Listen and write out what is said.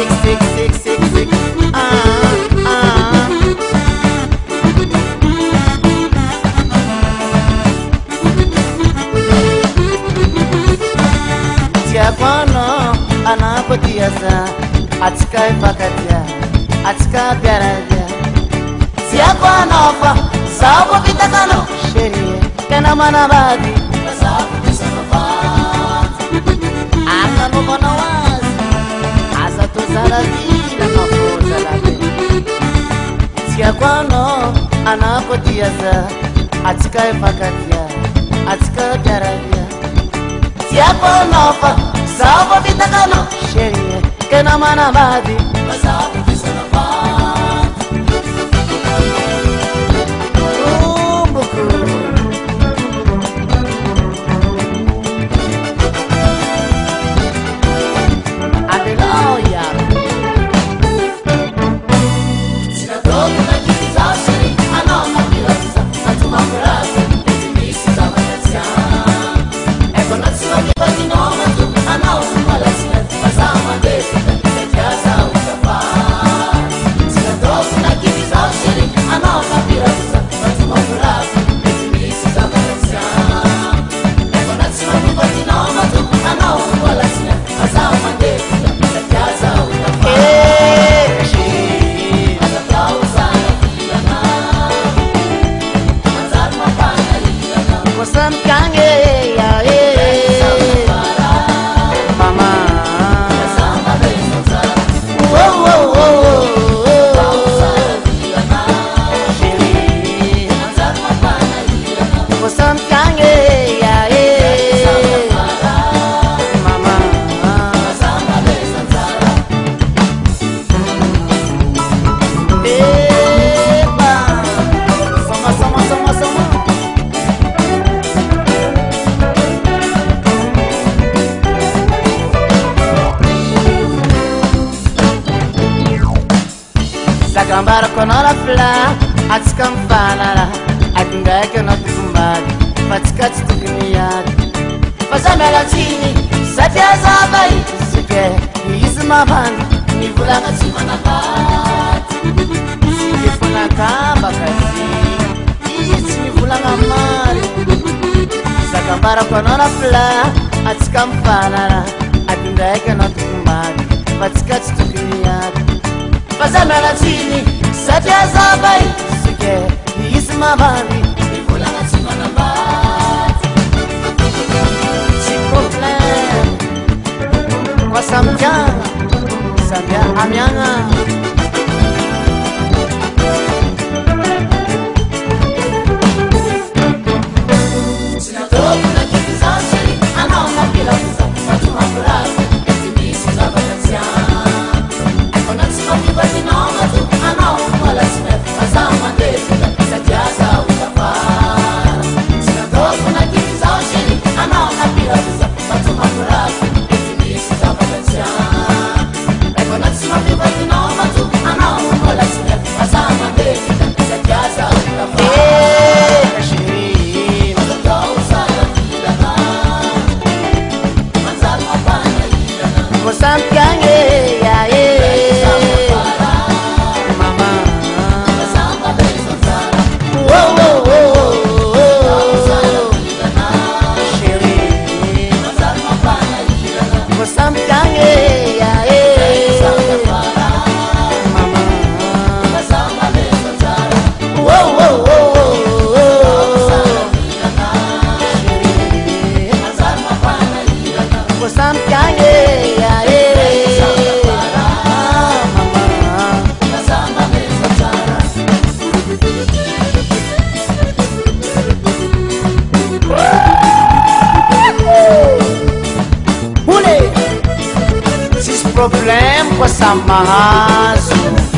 sick. Tiakwano anapotiasa atika ipakatia atika biaradia tiakwano fa sabu bitakano sherie kana manabadi sabu bisanova akano bonawas asato saladina mafoza labe tiakwano anapotiasa atika ipakatia atika biaradia tiakwano fa sabu bitakano sherie kana manabadi sabu bisanova Gambara konola fla atskam fanala akindake na tumbadi patika tukuniyadi pasamela chini satya zabai sike izma bandi nivulanga chimana bati sifuna kamba kasi isi nivulanga mari Gambara konola fla atskam fanala akindake na tumbadi patika tukuniyadi pasamela chini satya zabai sike isma bandi nivulanga chimana bati problem kwa samya amyanga Problem kwa samahasu